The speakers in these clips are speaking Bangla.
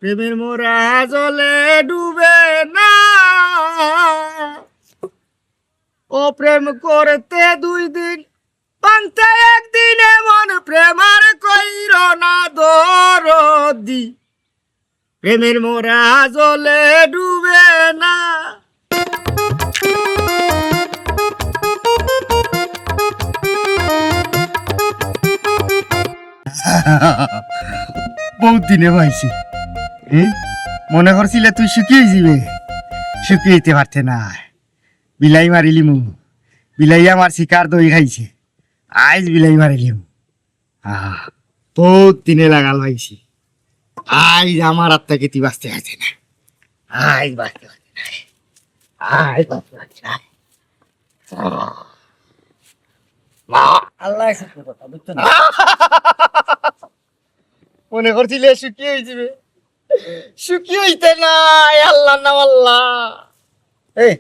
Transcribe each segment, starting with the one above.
প্রেমের মোরা জলে ডুবে না, ও প্রেম করতে 2 দিন পান্তে একদিন এমন প্রেমার কইর না দরদি, প্রেমের মোরা জলে ডুবে না। বহুত দিনে পাইছি, মনে করছিলে তুই শুকিয়ে যাবে, শুকিয়েতে পারতে না। বিলাই মারিলিমু, বিলাই আমার শিকার দই খাইছে, আজ বিলাই মারিলিম। বহুত দিনে লাগাল পাইছি, আজ আমার আত্মা কেতি বাঁচতে আছে না, আজ বাঁচতে পারছে না, আজ বাঁচতে পারছে না। আল্লাহ কথা বুঝছো না, মনে করছিলে শুকিয়ে যাবে, শুকিয়ে হইতে নাই। আল্লাহ না আল্লাহ। এই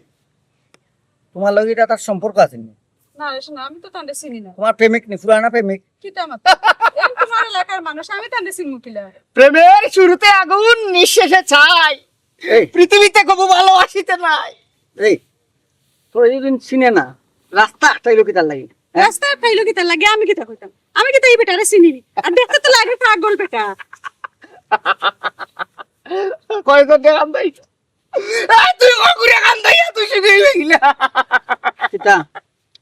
তোমার লগে এটা তার সম্পর্ক আছে নি? না রে শোনা, আমি তো তান্ডে চিনি না। তোমার প্রেমিক নি, পুরানা প্রেমিক? কিতা মাত এই তোমার এলাকার মানুষ, আমি তান্ডে চিনমু কিলা? প্রেমের শুরুতে আগুন, নিঃশেষে ছাই, পৃথিবীতে কবু ভালোবাসিতে নাই। এই তোর এইদিন চিনে না, রাস্তা হাঁটাইলো কি তার লাগে? রাস্তায় পাইলো কিতা লাগে? আমি কিতা কইতাম? আমি কিতা এই বেটারে চিনি নি? আর দেখতে তো লাগে পাগল বেটা। কয়জন কান্দাই, তুই ঘুরে কান্দাইয়া তুই শুকিয়ে গেলা। কিতা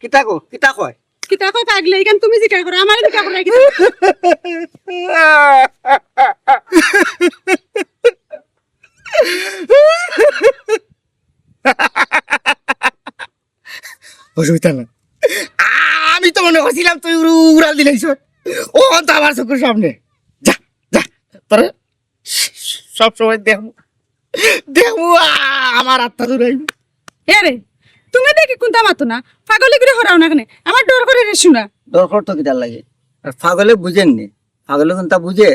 কিতা কো, কিতা কয়? কিতা কই পাগলে? এইখান তুমি জিকা করো, আমারে জিকা করো কিতা? অসুবিধা না, আমি তো মনে করছিলাম তুই উড়াল দিলাইছ। ও তো আমার চোখের সামনে। যা যা, তোর সবসময় দেখবো দেখবো, আমার আত্মা দূরাইব। এ রে তুমি দেখি কোনটা মাতো না, পাগলি করে হরাও না কেন? আমার ডর করে রে শোনা। দরকার তো কিতার লাগে, আর পাগলে বুঝেননি, পাগলে কোনটা বুঝে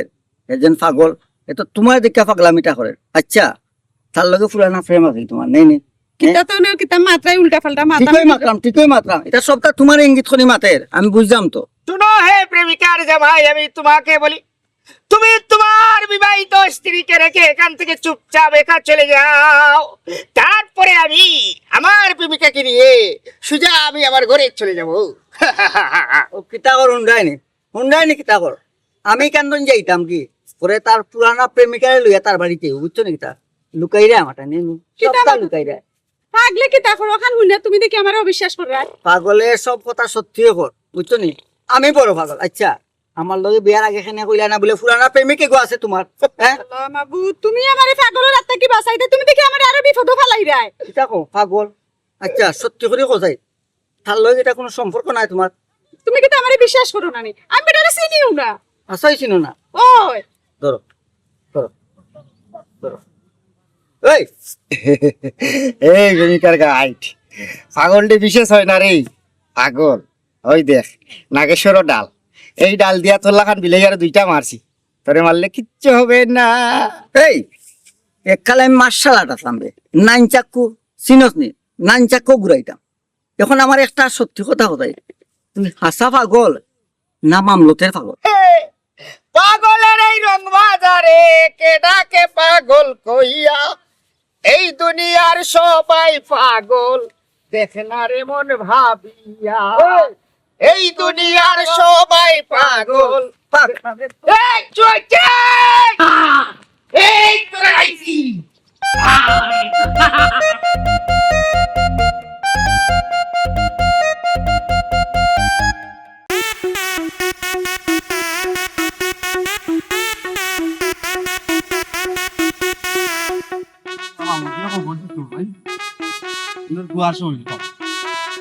এজন পাগল, এ তো তোমার দেখা পাগলামিটা করে। আচ্ছা তার লগে পুরানা প্রেম আছে তোমার? নেই নেই, কিতা তো না, কিতা মাত্রাই উল্টা পাল্টা মাথা। ঠিকই মাতলাম, এটা সবটা তোমার ইঙ্গিত খনি মাতের, আমি বুঝলাম তো। শুনো হে প্রেমিকার জামাই, আমি তোমাকে বলি, তুমি তোমার বিবাহিত স্ত্রীকে রেখে এখান থেকে চুপচাপ একা চলে যাও, তারপরে আমি আমার প্রেমিকাকে নিয়ে সুজা আমি আমার ঘরে চলে যাবো। ও কিতা কর হুন্ডায়নি কিতা কর, আমি কেন যাইতাম কি পরে তার পুরানা প্রেমিকারে লইয়া তার বাড়িতে, বুঝছো নাকি? তা লুকাই রে আমারটা নেই, সবটা লুকাই রে। পাগলে কিতা করো খান হুইনা, তুমি দেখি আমারে অবিশ্বাস করে। পাগলের সব কথা সত্যি কর, বুঝছো নি? আমি বড় পাগল। আচ্ছা আমার লগে বিয়ার আগে খানে কইলা না বলে পুরানা প্রেমিকে গো আছে তোমার? হ্যাঁ আল্লাহ মাবুদ, তুমি আমারে পাগলের রাস্তা কি বাঁচাইতে? তুমি দেখি আমারে আরো বিপদ ফালাই রায়। কিতা কো পাগল? আচ্ছা সত্যি করে কোথায় তার লগে এটা কোনো সম্পর্ক নাই তোমার? তুমি কি আমারে বিশ্বাস করো না নি? আমি বেটারে চিনিও না। আসাই চিনো না? ওই ধরো ধরো ধরো। এই এই প্রেমিকার গাইড, পাগলটি বিশেষ হয় না রে। পাগল ওই দেখ নাগেশ্বর ডাল, এই ডাল দিয়া তোর লাখান বিলাই আর 2টা মারছি, তোরে মারলে কিচ্ছু হবে না। এই এককালে আমি মার্শাল আর্ট আসলাম রে, নাইন চাক্কু চিনস নি? নাইন চাক্কু ঘুরাইতাম। এখন আমার একটা সত্যি কথা কোথায়, তুমি হাসা পাগল না মামলতের পাগল? পাগলের এই রং বাজারে কে ডাকে পাগল কইয়া, এই দুনিয়ার সবাই পাগল, দেখ না রে মন ভাবিয়া, এই দুনিয়ার সবাই পাগল। এই চুইকে, এই তোরা আইছি।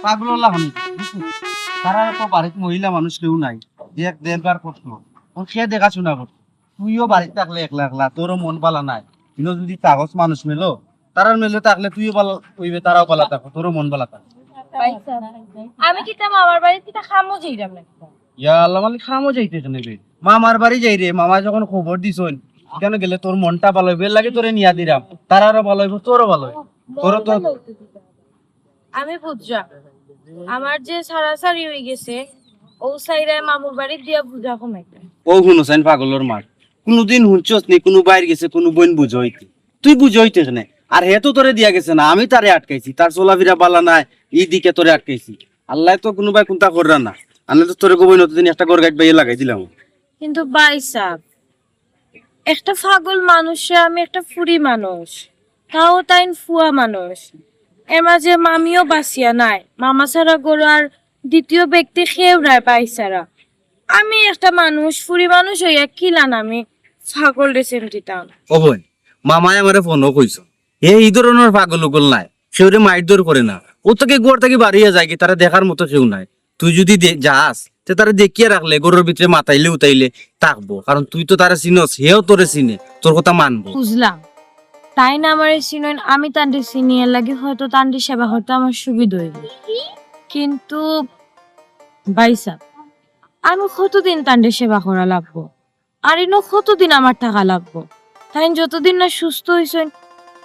পাগল তারা তো বাড়িতে মহিলা মানুষ কেউ নাই, দেখ দেখবার কষ্ট, সে দেখাশোনা করতো। তুইও বাড়িতে থাকলে একলা একলা, তোরও মন পালা নাই। কিন্তু যদি কাগজ মানুষ মেলো, তারার মেলে থাকলে তুইও ভালো হইবে, তারাও পালা থাকো, তোরও মন পালা থাকো। আমি কি তাম আমার বাড়িতে খামো যাইরাম না? ইয়া আল্লাহ মালিক খামো যাইতেছে নেবে, মামার বাড়ি যাই রে। মামা যখন খবর দিছন কেন গেলে তোর মনটা ভালো হইবে, লাগে তোরে নিয়া দিরাম, তারারও ভালো হইব, তোরও ভালো হইব। তোরও তো আমি বুঝা আমার যে সারাসারি হয়ে গেছে, ও সাইরায় মামুর বাড়ি দিয়া বুঝা কম একটা। ও শুনছেন পাগলের মার কোনোদিন শুনছস নি কোনো বাইর গেছে কোনো বোন বুঝাইতে? তুই বুঝাইতে এখানে আর হে তো তোরে দিয়া গেছে না, আমি তারে আটকাইছি, তার চলাফেরা বালা নাই এই দিকে তোরে আটকাইছি। আল্লাহ তো কোনোবাই কোনটা কররা না, আমি তো তোরে গোবই নতুন একটা গড় গাছ বাইয়ে লাগাই দিলাম। কিন্তু ভাই সাহেব, একটা পাগল মানুষে আমি একটা ফুরি মানুষ, তাও তাই ফুয়া মানুষ, এর মাঝে মামিও বাঁচিয়া নাই, মামা ছাড়া গরু আর দ্বিতীয় ব্যক্তি খেয়েও নাই পাই ছাড়া। আমি একটা মানুষ, ফুরি মানুষ হইয়া কিলান আমি ছাগল রেসেম দিতাম। ও বোন, মামাই আমারে ফোনও কইছ, এই ধরনের পাগল উগল নাই, সেওরে মাইর করে না, ও তোকে গোড় থেকে বাড়িয়ে যায় কি তারা দেখার মতো কেউ নাই। তুই যদি যাস তে তারা দেখিয়ে রাখলে গরুর ভিতরে মাতাইলে উতাইলে থাকবো, কারণ তুই তো তারা চিনস, হেও তোরে চিনে, তোর কথা মানবো। বুঝলাম, তাই না আমার চিনেন, আমি তান্ডি চিনিয়ে লাগে হয়তো তান্ডি সেবা হয়তো আমার সুবিধা হইব। কিন্তু বাইসা, আমি কতদিন তান্ডি সেবা করা লাগবো, আর ইনো কতদিন আমার টাকা লাগবো? তাই যতদিন না সুস্থ হইছেন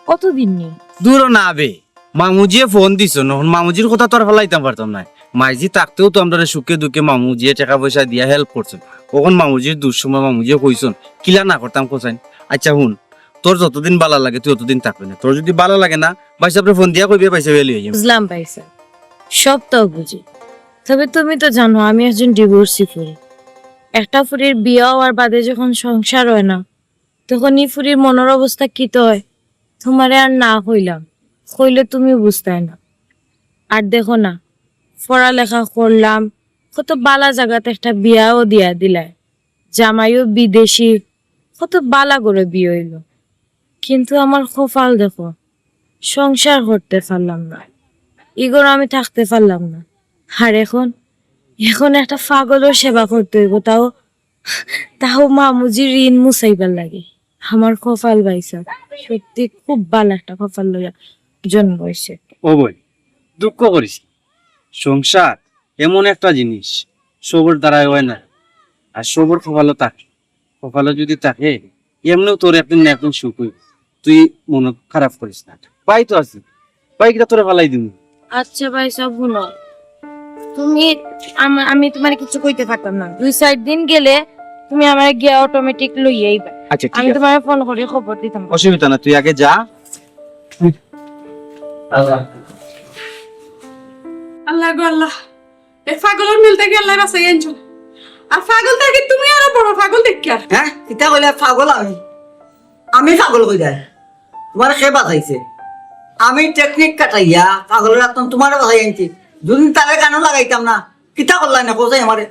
কতদিন নেই। দূর না বে, মামুজিয়ে ফোন দিছ, নহন মামুজির কথা তোর ফেলাইতাম পারতাম না। মাইজি থাকতেও তো আমরা সুখে দুঃখে মামুজিয়ে টাকা পয়সা দিয়া হেল্প করছেন, কখন মামুজির দুঃসময় মামুজিয়ে কইছেন কিলা না করতাম কোথায়। আচ্ছা হুন, তোর যতদিন বালা লাগে তুই ততদিন থাকবি না, তোর যদি বালা লাগে না বাইসাপরে ফোন দিয়া কইবে বাইসা বেলি হয়ে যাবে। বুঝলাম বাইসা, সব তো বুঝি, তবে তুমি তো জানো আমি একজন ডিভোর্সি ফুরি। একটা ফুরির বিয়ে হওয়ার বাদে যখন সংসার হয় না, তখন এই ফুরির মনের অবস্থা কি তো হয় তোমারে আর না হইলাম, কইলে তুমি বুঝতে না। আর দেখো না, পড়ালেখা করলাম, কত বালা জায়গাতে একটা বিয়াও দিয়া দিলাই, জামাইও বিদেশি, কত বালা করে বিয়ে হইলো, কিন্তু আমার কপাল দেখো, সংসার করতে পারলাম না, ইগোর আমি থাকতে পারলাম না। আর এখন এখন একটা পাগলের সেবা করতে হইব, তাও তাও মামুজি ঋণ মুছাইবার লাগে। আমার কপাল বাইসা, সত্যি খুব ভালো একটা কপাল লইয়া জন্ম হয়েছে। ও বই, দুঃখ করিস, সংসার এমন একটা জিনিস সবর দ্বারাই হয় না, আর সবর কপালও থাকে, কপালও যদি থাকে এমনিও তোর একদিন না একদিন সুখ হইব, তুই মন খারাপ করিস না। পাই তো আছে, পাই কিটা তোরে ফালাই দিবি। আচ্ছা বাইসা শুনো, তুমি আমি তোমার কিছু কইতে পারতাম না, 2-4 দিন গেলে তুমি আমার গিয়া অটোমেটিক লইয়া আইবা। আচ্ছা আমি তোমার ফোন করে খবর দিতাম। অসুবিধা না, তুই আগে যা। আল্লাহ গো আল্লাহ, এই পাগলের মিলতে গিয়ে আল্লাহ বাঁচাই আনছো। আর পাগল থেকে তুমি আরো বড় পাগল দেখি আর। হ্যাঁ কিতা কইলে পাগল? আমি পাগল কই যায় তোমার সে বাঁচাইছে, আমি টেকনিক কাটাইয়া পাগলের রাখতাম তোমার বাঁচাই আনছি। যদি তারে গানও লাগাইতাম না কিতা করলাই না কোথায় আমারে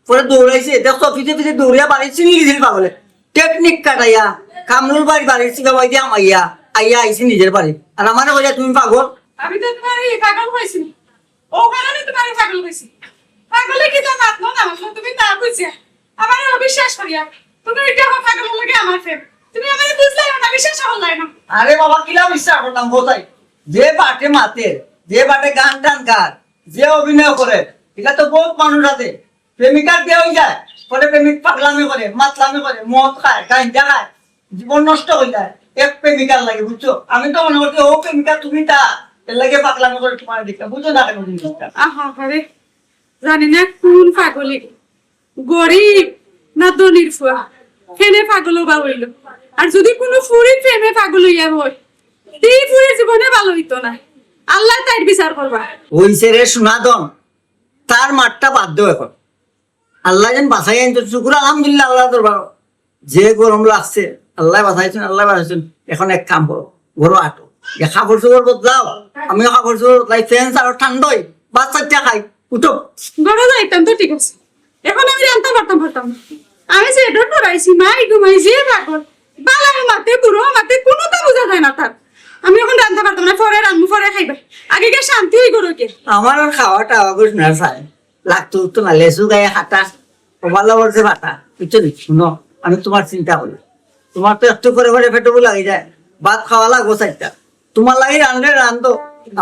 পরে দৌড়াইছে, দেখছো পিছে পিছে দৌড়িয়া বাড়ি চিনি গেছিল পাগলে। টেকনিক কাটাইয়া কামরুল বাড়ি বাড়ির চিবাই দিয়া মাইয়া আইয়া আইছি নিজের বাড়ি, আর আমার বলে তুমি পাগল। আমি তো তোমার এই পাগল হইছি, ও কারণে তোমার পাগল হইছি। পাগলে কি তো মাতলো না মাতলো তুমি তা কইছে, আমার অবিশ্বাস করিয়া তুমি এটা আমার পাগল লাগে আমার ফেম, তুমি আমারে বুঝলাই না, বিশ্বাস হলাই না। আরে বাবা কিলা বিশ্বাস করতাম কোথায়? যে বাটে মাতে, যে বাটে গান টান গার, যে অভিনয় করে, এটা তো বহুত মানুষ আছে। প্রেমিকার বিয়ে হয়ে যায়, পরে প্রেমিক পাগলামি করে, মাতলামি করে, মদ খায়, গাঁজা খায়, জীবন নষ্ট হয়ে যায় এক প্রেমিকার লাগে, বুঝছো? আমি তো মনে করছি ও প্রেমিকা তুমি তা, এর লাগে পাগলামি করে তোমার দিকে, বুঝছো না কেন জিনিসটা? আহা আরে জানি না কোন পাগলি, গরিব না ধনির ফুয়া, ফেনে পাগল বা হইল। আর যদি কোনো ফুরির প্রেমে পাগল হইয়া হয়, এই ফুরির জীবনে ভালো হইতো না, আল্লাহ তাই বিচার করবা। হইছে রে সুনাদন, তার মাঠটা বাধ্য এখন। আল্লাহ যেন বাঁচাই আনতো, শুকুর আলহামদুলিল্লাহ আল্লাহ দরবার। যে গরম লাগছে আল্লাহ বাঁচাইছেন, আল্লাহ বাঁচাইছেন। এখন এক কাম করো, ঘরো আটো, খাবার চোর বদলাও, আমিও খাবার চোর বদলাই, ফ্যান আর ঠান্ডাই বাচ্চা খাই, উঠো। গড়া যাইতাম তো ঠিক আছে, এখন আমি জানতে পারতাম না। আমি যে ডর পড়াইছি মাই ঘুমাই যে পাগল, বালা মাতে বুড়ো মাতে কোনো তা বোঝা যায় না তার। আমি এখন রান্না পারতাম না, পরে রান্না পরে খাইবা, আগে গিয়ে শান্তি হয়ে গরো কে। আমার আর খাওয়া টাওয়া করিস না চাই, লাগতো তো না, লেসু গায়ে হাঁটা, ভালো করছে বাটা, বুঝছো? শুনো, আমি তোমার চিন্তা করি, তোমার তো একটু করে করে পেটবো লাগে যায়, ভাত খাওয়া লাগবো চারটা, তোমার লাগে রান্ধলে রান্ধো,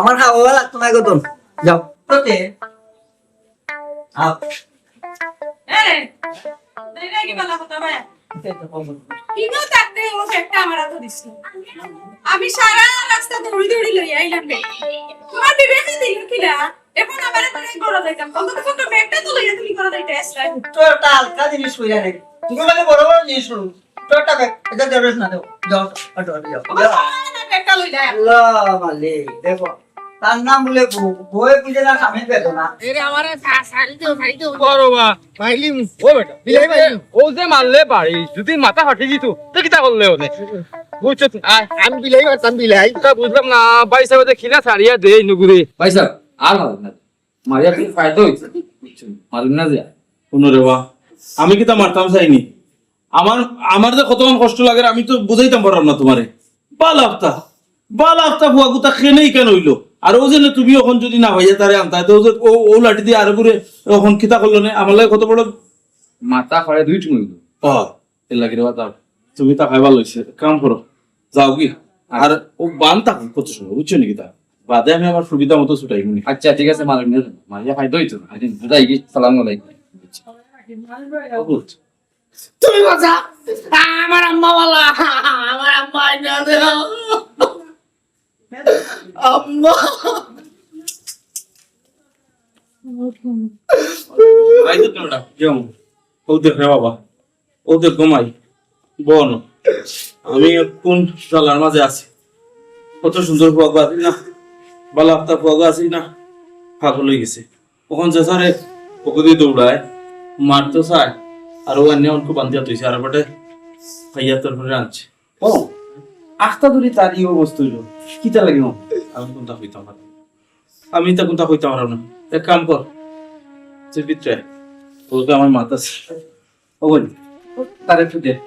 আমার খাওয়া লাগতো না গতন। যাও তোতে আমি সারা রাস্তা দৌড়ি দৌড়ি লই আইলাম রে, তোমার বিবেকে দিল কিলা, এখন আমারে তো গড়া যাইতাম, কত ছোট ব্যাগটা তো লইয়া তুমি গড়া যাইতে আসলা। তো একটা হালকা জিনিস কইরা নাকি, তুমি মানে বড় বড় জিনিস করো, তোর টাকা এটা দেবেস না দেও যাও অটো যাও একটা লই যায় আল্লাহ মালিক দেখো তার নাম বলে বই বুঝে না স্বামী পেত না এরে আমারে সারি দিও বড়বা মাইলিম ও বেটা বিলাই মাইলিম ও যে মারলে পারি যদি মাথা ফাটি দিত তো কিতা করলে ওনে বুঝছো আমি বিলাই মারতাম বিলাই তা বুঝলাম না ভাই সাহেব খিলা ছাড়িয়া দে নুগুরে ভাই সাহেব আর মারুন না মারিয়া কি ফায়দা হয়েছে মারুন না যে কোনো রে বা আমি কি তা মারতাম চাইনি আমার যে কতক্ষণ কষ্ট লাগে আমি তো বুঝাইতাম পারলাম না তোমারে বালা আফতা বুয়া গুতা খেনেই কেন হইলো আর ও যে তুমি এখন যদি না হইয়া তারে আনতা তো ও যে ও লাঠি দিয়ে আরো করে এখন কিতা করলো না আমার লাগে কত বড় মাথা ফাড়ে দুই টুমুল এর লাগে রে বাতা তুমি তা খাইবা লইছে কাম করো যাও কি আর ও বান থাকুন কত সময় বুঝছো নাকি তা বাদে আমি আমার সুবিধা মতো ছুটাই মুনি আচ্ছা ঠিক আছে মারুন না মারিয়া ফায়দা হইতো আদিন বুঝাই কি সালাম আলাইকুম তুমি বাজা আমার আম্মা ওয়ালা আমার আম্মা আইনা দেও আম্মা আইতো তোমরা কেমন ও দেখ রে বাবা ও দেখ ঘুমাই বন আমি কোন জালার মাঝে আছি কত সুন্দর ফুয়াগা আছি না বালা আফতা ফুয়াগা আছি না পাগল হয়ে গেছে ওখান যে সারে ওকে দিয়ে দৌড়ায় মারতো চায় আর ও অন্য অঙ্ক বান্ধিয়া তুইছে আর বটে খাইয়া তোর পরে আনছে ও আখতা ধরি তার ইয়ে অবস্থা হইল কিতা লাগে আমি কোনটা হইতাম না আমি তা কোনটা হইতাম না এক কাম কর তুই ভিতরে ওকে আমার মাথা ও বলি তার একটু দেখ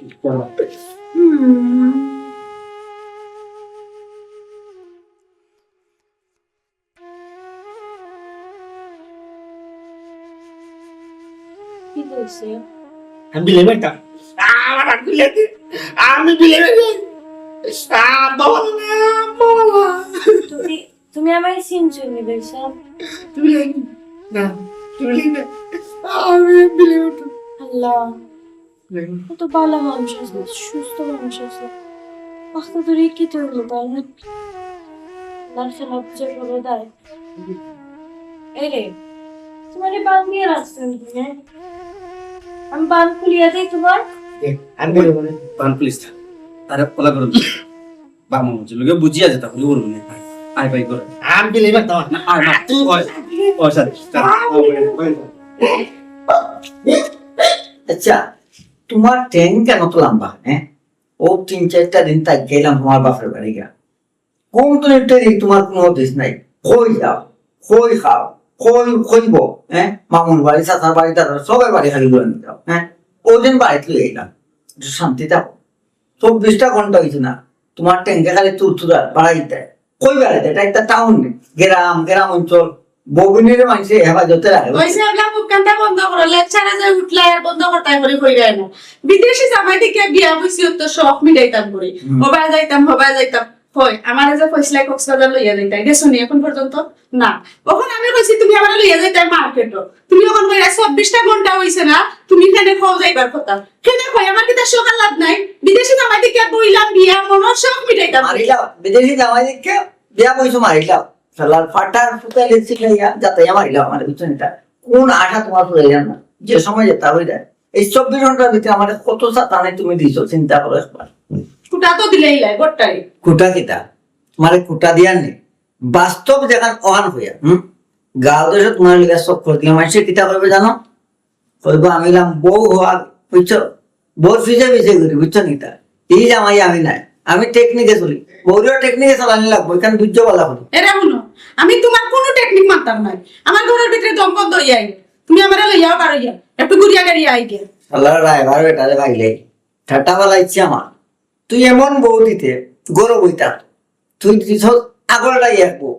কি কইছে আমি বিলাই মারতাম আমার হাত বিলাই দে আমি বিলাই মারতাম আম্মা ওয়ালা না আম্মা ওয়ালা তুমি তুমি আমায় সিনচুনি দেখছো তুমি বিলাই না তুমি বিলাই না আমি বিলাই মারতাম আল্লাহ কত ভালো মানুষ আছে সুস্থ মানুষ আছে আস্তে ধরে কি তৈরি তাই না তার খেলাপ যে করে দেয় এই রে তোমার বান দিয়ে রাখছেন তুমি আমি বান খুলিয়ে দেই তোমার আমি বিলাই মানে পান প্লিজ আরে পলা করো বামু লোকে বুঝিয়া যেতা হলি করব না আই বাই করে আমি বিলাই মারতাম না আর না তুই ও সরি আচ্ছা তোমার ট্রেন কেন তো লম্বা হ্যাঁ ও 3-4 দিন তাক গেলাম তোমার বাপের বাড়ি গা কোন ট্রেন তোমার কোনো দেশ নাই কই যাও কই খাও কই কইব হ্যাঁ মামুন বাড়ি চাচার বাড়ি দাদার সবাই বাড়ি খালি করে নিতে হ্যাঁ ওই দিন বাড়িতে লই এলাম একটু শান্তি থাকো 24টা ঘন্টা হয়েছে না তোমার ট্যাঙ্কে খালি তুরতুরা বাড়াইতে কই বাড়াইতে এটা একটা টাউন গ্রাম অঞ্চল বগুনির মানুষে হেফাজতে রাখে ওইসে আমরা মুখকান্তা বন্ধ করো লেকচারে যে উঠলে আর বন্ধ করতে করে কই যায় না বিদেশি জামাই থেকে বিয়া হইছি তো শখ মিটাইতাম করি হবা যাইতাম হয় আমার যে ফয়সলাই কক্সবাজার লইয়া যাইতাই গেছো নি এখন পর্যন্ত না ওখানে আমি কইছি তুমি আমার লইয়া যাইতাই মার্কেটও তুমি ওখান কইরা 24টা ঘন্টা হইছে না তুমি কেনে খাও যাইবার কথা কেনে কই আমার কি তার সকাল লাভ নাই বিদেশি জামাই থেকে বইলাম বিয়া মনের শখ মিটাইতাম মারিলাও বিদেশি জামাই দিকে বিয়া পয়সা মারিলাও সালার ফাটার ফুটা লেছি খাইয়া যাতে মারিলাও আমার বিছনটা কোন আশা তোমার হয়ে যায় না যে সময় যেটা হয়ে যায় এই 24 ঘন্টার ভিতরে আমাদের কত সাতানে তুমি দিছো চিন্তা করো একবার কুটা তো দিলেই লাই গোটাই কুটা কিতা তোমার কুটা দিয়ার নেই বাস্তব যেখান অহান হইয়া গাঁও দেশে তোমার লিগা সব করে দিলাম মানুষে কিতা করবে জানো কইব আমি লাম বউ হওয়া বুঝছো বউর ফিজে করি বুঝছো নিতা এই জামাই আমি নাই আমি টেকনিকে চলি বউরিও টেকনিকে চালানি লাগবো এখানে দুর্য বলা হলো এরা শুনো আমি তোমার কোনো টেকনিক মানতাম না আমার ঘরের ভিতরে দম বন্ধ হইয়া তুমি আমার লইয়াও পারো ইয়া একটু গুড়িয়া গাড়িয়া আই গিয়া আল্লাহ ড্রাইভার বেটারে ভাইলে ঠাট্টা বলা ইচ্ছে আমার তুই এমন বউ দিতে গরু বইতা তুই দিছ আগলটাই একবো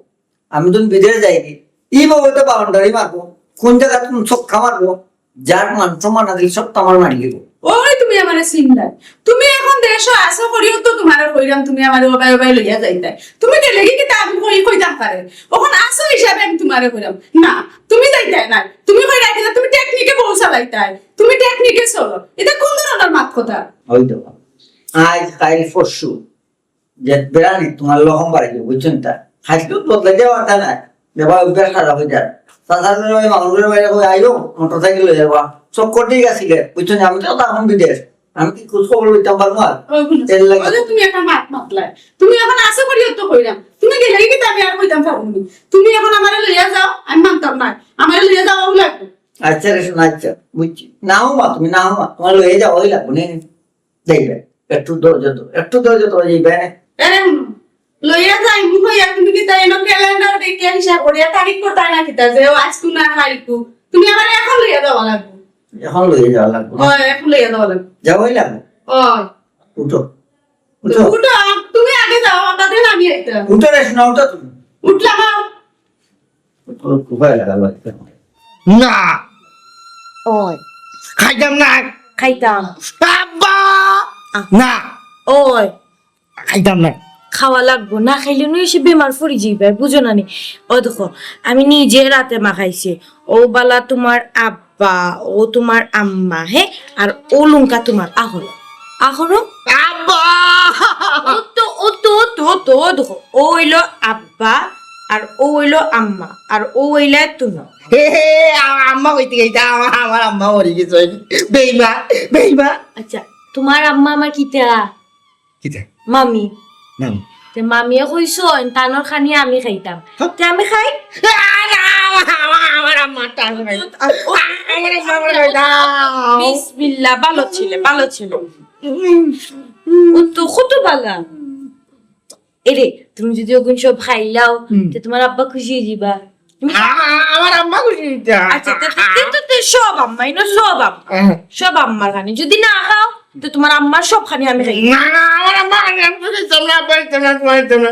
আমি তুমি বিদেশে যাইনি ই বউ তো বাউন্ডারি মারবো কোন জায়গা তুমি ছক্কা মারবো যার মান সম্মান আছে সব তোমার মারি দিব ওই তুমি আমার চিন্তা তুমি এখন দেশ আসো করিও তো তোমার কইরাম তুমি আমার ওবাই লইয়া যাইতাই তুমি গেলে কি তা আমি কইতাম পারে ওখন আসো হিসাবে আমি তোমারে কইরাম না তুমি যাইতাই না তুমি কই রাখিলা তুমি টেকনিকে বউ চালাইতাই তুমি টেকনিকে চলো এটা কোন ধরনের মাত কথা হয়তো আজ কাল পরশু যে বেড়ানি তোমার লহম বাড়ি বুঝছেন তা খাইলেও বদলে দেওয়া তা না দেবা অভ্যাস খারাপ হয়ে যায় সাধারণ ওই মামুনের বাইরে আইলো মোটর সাইকেল লয়ে যাবা চক্কর ঠিক আছে বুঝছেন আমি তো তখন বিদেশ আমি কি খোঁজ খবর লইতাম পারবো আর ওইগুলো এর লাগে ওই যে তুমি একটা মাত মাতলা তুমি এখন আসো করিও তো কইরাম তুমি গেলে কি আমি আর কইতাম পারবো না। তুমি এখন আমারে লইয়া যাও আমি মানতাম না আমারে লইয়া যাও লাগবে আচ্ছা রে শোনা আচ্ছা বুঝছি নাও মা তুমি নাও মা তোমার লয়ে যাও ওই লাগবে নে দেখবে একটু ধৈর্য তো যাইবে না আরে লইয়া যাই মু হইয়া তুমি কি তাই এনো ক্যালেন্ডার দেখে হিসাব করিয়া তারিখ কো তাই না কিতা যে ও আজকু না হারিকু তুমি আমারে এখন লইয়া যাওয়া লাগবে এখন লয়ে যাওয়া লাগবে ওই এখন লইয়া যাওয়া লাগবে যাও ওই লাগবে ওই উঠো তো উঠো তুমি আগে যাও আমাদের আমি আইতা উঠো রে শোনা উঠো তুমি উঠলাম খুব ভালো লাগলো না ওই খাইতাম না খাইতাম আব্বা না ওই খাইতাম না খাওয়া লাগবো না খাইলে নুই এসে বেমার পড়ি যাইবে বুঝো না নি ও দেখো আমি নিজে রাতে মাখাইছি ও বালা তোমার আব্বা ও তোমার আম্মা হ্যাঁ আর ও লঙ্কা তোমার আহরো আহরো আব্বা ও দেখো ও হইলো আব্বা আর ও হইলো আম্মা আর ও হইলে তুমি হে হে আম্মা কইতে গেছে আমার আম্মা মরে গেছে বেইমা আচ্ছা তোমার আম্মা আমার কিতা কিটা মামি না তে মামিয়ে কইছো তানোর খানি আমি খাইতাম তে আমি খাই আমার আম্মা টান নাই আমার আম্মা খাইতাম বিসমিল্লাহ ভালো ছেলে ও তো কত বালা এরে তুমি যদি ওগুন সব খাইলাও তে তোমার আব্বা খুশি হয়ে যাবা আমার আম্মা খুশি আচ্ছা তে সব আম্মাই না সব আম্মার খানি যদি না খাও তো তোমার আম্মার সব খানি আমি খাই না আমার আম্মা আমি তো তোমরা বলতে না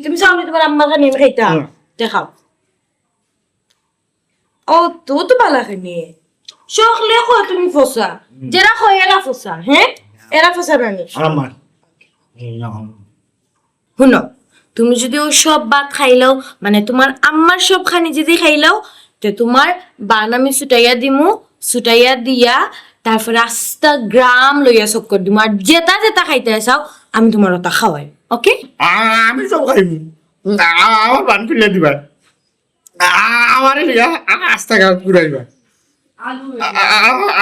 তুমি সামনে তোমার আম্মার খানি আমি খাইতাম দেখাও ও তো বালা খানি শখলে খো তুমি ফসা যারা খো এরা ফসা হ্যাঁ এরা ফসা নানি আমার শুনো তুমি যদি ও সব ভাত খাইলাও মানে তোমার আম্মার সব খানি যদি খাইলাও তো তোমার বান আমি ছুটাইয়া দিয়া তারপরে রাস্তা গ্রাম লইয়া চক্কর দিম আর যেটা খাইতে চাও আমি তোমার ওটা খাওয়াই ওকে আমি সব খাইবি আমার বান খুলে দিবা আমার রাস্তাঘাট ঘুরাইবা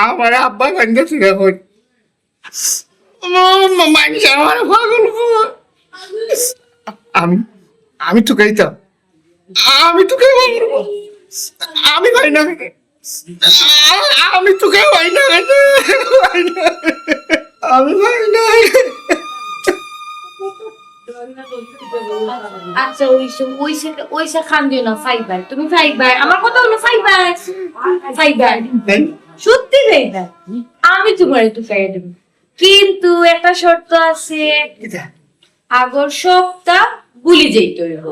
আমার আব্বা কান্দে ছিল মানুষ আমার পাগল আমি তো খাইতাম আমি তো খাই আমি খাই না আমি তো খাই না আমি খাই না আচ্ছা ওইসে খান দিও না ফাইবার তুমি ফাইবার আমার কথা হলো ফাইবার সত্যি ফাইবার আমি তোমার একটু খাইয়ে দেবো কিন্তু একটা শর্ত আছে আগর সপ্তাহ ভুলি যাইতে হইব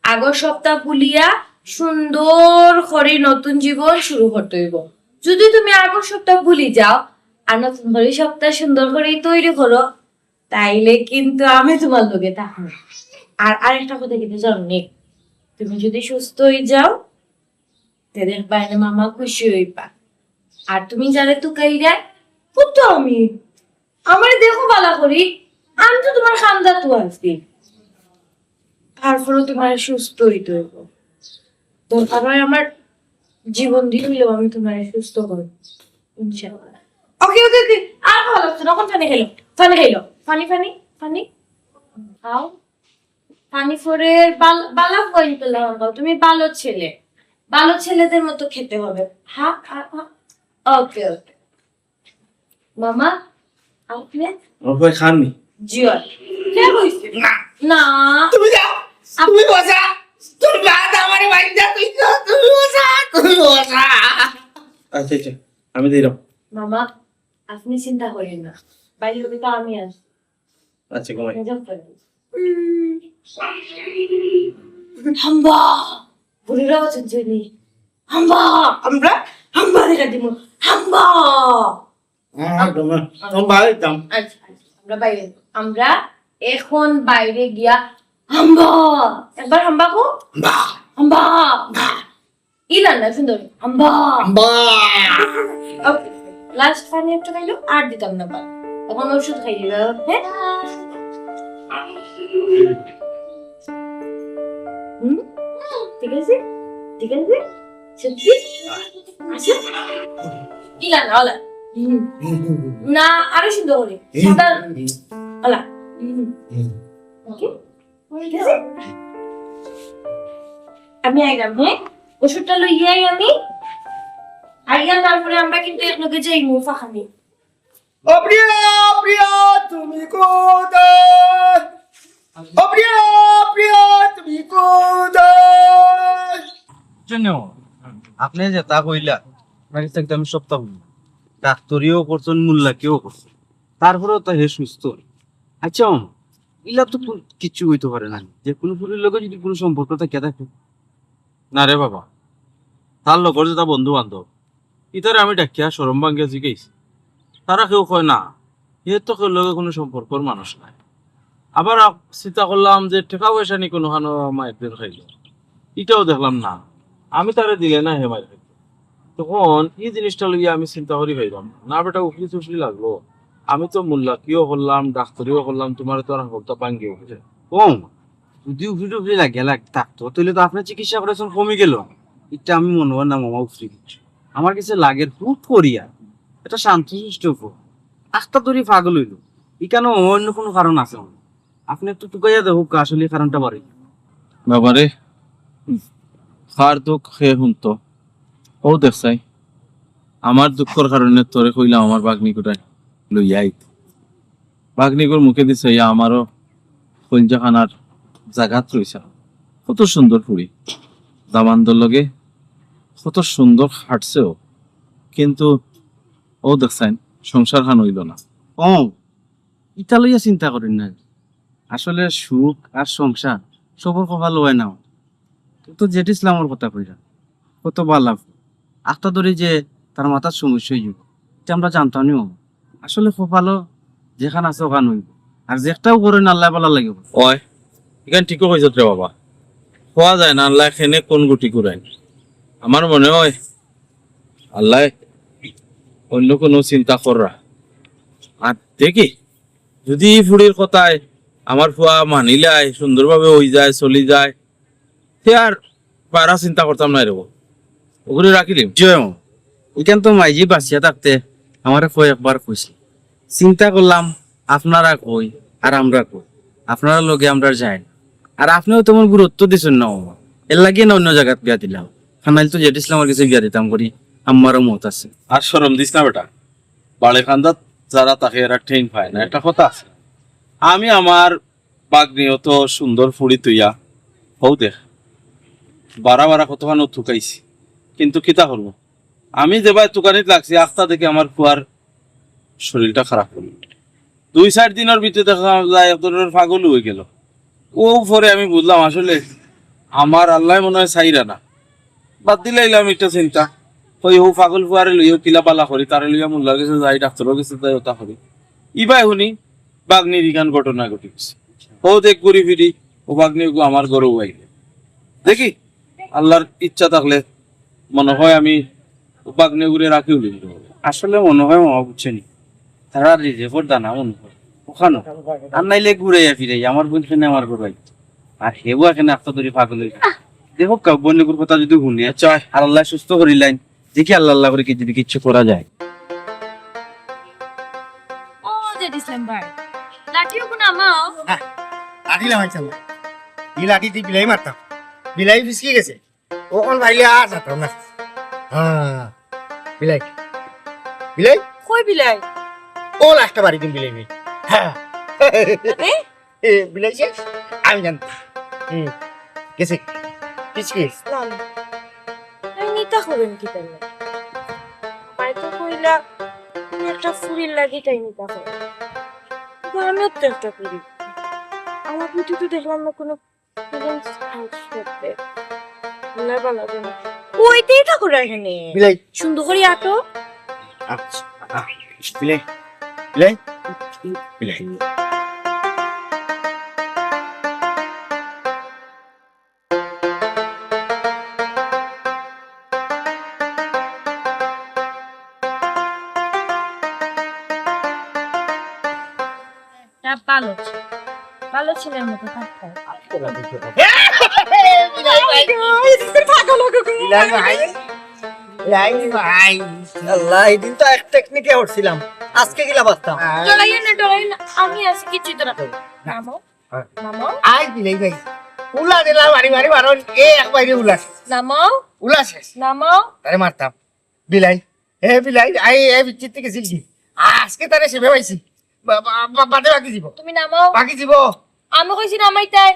আগর সপ্তাহ ভুলিয়া সুন্দর করে নতুন জীবন শুরু করতে হইব যদি তুমি আগর সপ্তাহ ভুলি যাও আর নতুন করে সপ্তাহ সুন্দর করে তৈরি করো তাইলে কিন্তু আমি তোমার লোকে থাকবো আর আরেকটা কথা কিন্তু জানো নে তুমি যদি সুস্থ হয়ে যাও তে দেখবা এনে মামা খুশি হইবা আর তুমি যারে তুকাই দেয় তো আমি আমার দেখো বালা করি আমি তো তোমার খামদা তো আছি তারপরে তোমার সুস্থ হইতে হইব দরকার হয় আমার জীবন দিয়ে হইলেও আমি তোমার সুস্থ করবো ইনশাআল্লাহ ওকে আর ভালো লাগছে না ফানি খাইলো ফানি খাও ফানি ফোরের বালা কইন পেলাম তুমি ভালো ছেলেদের মতো খেতে হবে হ্যাঁ ওকে মামা আপনি ওই খাননি জিওর কে কইছে না তুমি যাও তুমি বসা তুমি বাদ আমারে বাইন্দা তুমি বসা আচ্ছা আমি দিলাম মামা আপনি চিন্তা করেন না বাইরে হতে তো আমি আসি আচ্ছা ঘুমাই হাম্বা বুড়িরা চঞ্চলি হাম্বা দেখা দিব হাম্বা আচ্ছা আমরা এখন বাইরে গিয়া হাম্বা একবার হাম্বা কো হাম্বা ইলা না সুন্দর হাম্বা ওকে লাস্ট ফানি একটা খাইলো আর দিতাম না বা এখন ওষুধ খাই দিবা হ্যাঁ ঠিক আছে সত্যি আচ্ছা ইলা না ওলা না আরো সুন্দর করে সাদা আলা ওকে ঠিক আছে আমি আইলাম হ্যাঁ ওষুধটা লইয়াই আমি আইয়া তারপরে আমরা কিন্তু একলগে যাই মুফা খানি ও প্রিয়া প্রিয়া তুমি কোথায় ও প্রিয়া প্রিয়া তুমি কোথায় জন্য আপনি যে তা কইলা আপনার কাছে একদম সপ্তাহ হইল ডাক্তারিও করছেন মূল্যাকেও করছেন তারপরেও তো হে সুস্থ আচ্ছা ইলা তো কিছু হইতে পারে না যে কোনো ফুলের লগে যদি কোনো সম্পর্ক থাকে না রে বাবা তার লগর যেটা বন্ধু বান্ধব ইতারে আমি ডাকিয়া সরম ভাঙ্গিয়া জিগাইছি তারা কেউ কয় না এ তো কেউ লগে কোনো সম্পর্কর মানুষ নাই আবার চিন্তা করলাম যে টাকা পয়সা নি কোনো হানো মায়ের খাইল এটাও দেখলাম না আমি তারে দিলে না হে মায়ের খাইল তখন এই জিনিসটা লইয়া আমি চিন্তা করি ভাইলাম না বেটা উফলি চুফলি লাগলো আমি তো মূল্যাকিও করলাম ডাক্তারিও করলাম তোমার তো আর হপ্তাহ ভাঙ্গিও বুঝে কম যদি উফলি টুফলি লাগে থাকতো তাহলে তো আপনার চিকিৎসা করেছেন কমে গেল এটা আমি মনে হয় না মামা উফরি দিচ্ছি আমার কাছে লাগের খুব করিয়া এটা শান্তশিষ্ট আস্তা ধরে পাগল হইল এখানে অন্য কোনো কারণ আছে আপনি একটু টুকাইয়া দেখো আসলে কারণটা বাড়ি বাবারে কার দুঃখ হে শুনতো ও দেখছাই আমার দুঃখের কারণে তোরে কইলাম আমার বাগনি কোটায় লইয়া আইত বাগনিগুর মুখে দিছে আমারও কলজাখানার জাগাত রইছে কত সুন্দর ফুড়ি দামান্দর লগে কত সুন্দর হাঁটছেও কিন্তু ও দেখছেন সংসার খান হইল না ও ইটা লইয়া চিন্তা করেন না আসলে সুখ আর সংসার সবর কপাল হয় না তো জেট ইসলামের কথা কইরা কত ভালো আখটা ধরে যে তার মাথার সমস্যা হইব এটা আমরা জানতাম নিও আসলে কপালও যেখানে আছে ওখান হইব আর যেটাও করেন আল্লাহ ভালো লাগিব ওই এখানে ঠিকও কইছ রে বাবা খোয়া যায় না আল্লাহ খেনে কোন গুটি কুরাইন আমার মনে হয় আল্লাহ অন্য কোনো চিন্তা কররা আর দেখি যদি এই ফুড়ির কথায় আমার ফুয়া মানিলাই সুন্দরভাবে হয়ে যায় চলি যায় সে আর পারা চিন্তা করতাম না রে ওগুলি রাখিলিম জয় এখান তো মাইজি বাঁচিয়া থাকতে আমার একবার কইছি চিন্তা করলাম আপনারা কই আর আমরা কই আপনারা লগে আমরা যাই আর আপনিও তেমন গুরুত্ব দিচ্ছেন না এর লাগিয়ে না অন্য জায়গায় বিয়া দিলাম খানাইল তো জেট ইসলামের কাছে বিয়া দিতাম করি আমারও মত আছে আর শরম দিস না বেটা বাড়ি খান্দাত যারা তাকে এরা ঠেন পায় না একটা কথা আছে আমি আমার বাগনিও তো সুন্দর ফুড়ি তুইয়া হও দেখ বারা বারা কতখানো থুকাইছি কিন্তু কিতা করবো আমি যেবার তুকানিত লাগছি আস্তা দেখে আমার ফুয়ার শরীরটা খারাপ করলো 2-4 দিনের ভিতরে দেখা যায় এক ধরনের পাগল হয়ে গেল ও পরে আমি বুঝলাম আসলে আমার আল্লাহ মনে হয় চাইরা না বাদ দিলাইলাম একটা চিন্তা ওই ও পাগল ফুয়ারে লইও কিলা পালা করি তারে লইয়া মোল্লার কাছে যাই ডাক্তারের কাছে যাই ওটা করি ইবাই শুনি বাগনির ইখান ঘটনা ঘটিছে ও দেখ ঘুরি ফিরি ও বাগনি আমার গরু আইলে দেখি আল্লাহর ইচ্ছা থাকলে মনে হয় আমি বাগনি ঘুরে রাখি উলি আসলে মনে হয় মামা বুঝছেনি তারা রিজেভর দানা মনে হয় ওখানে আর নাইলে ঘুরে ফিরে আমার বোন খেনে আমার ঘর আর হেবু এখানে আস্তা ধরে পাগল হয়ে দেখো বন্যগুর কথা যদি শুনি চাই আর আল্লাহ সুস্থ করিলেন দেখি আল্লাহ আল্লাহ করে যদি কিছু করা যায় ও জেট ইসলাম ভাই লাঠিও কোন আমাও লাঠি লাগাইছাম এই লাঠি দিয়ে বিলাই মারতাম বিলাই ফিসকে গেছে ও কোন ভাইলে আর যেতাম না হ্যাঁ বিলাই বিলাই কই বিলাই ও লাস্টটা বাড়ি দিন বিলাই হ্যাঁ বিলাই শেষ আমি জানতাম গেছে ফিসকে আমি নিতা করেন কি তাহলে মাই তো কইলা তুমি একটা ফুরির লাগি তাই নিতা করে আমিও তো একটা করি আমার ভিতরে তো দেখলাম না কোনো ফিলিংস করতে লেবা লাগে না ওইটাই তো করে এখানে বিলাই সুন্দর করে আটো আচ্ছা বিলাই বিলাই বিলাই ভালো ভালো ছেলের মতো থাকতে বিলাই ভাই লাই ভাই আল্লাহ এই দিন তো এক টেকনিকে উঠছিলাম, আজকে গিলা বাঁচতাম। ডরাইয়া না ডরাই না, আমি আছি কিছু তো না। নামো নামো আই বিলাই ভাই উলা দিলা মারি মারি মারন এ এক বাইরে উলাস নামো উলাস নামো। তারে মারতাম বিলাই বিলাই আই বিচিত থেকে সিলকি আজকে তারে সেবে পাইছি বাদে বাকি দিব তুমি নামো। বাকি দিব আমি কইছি নামাইতাই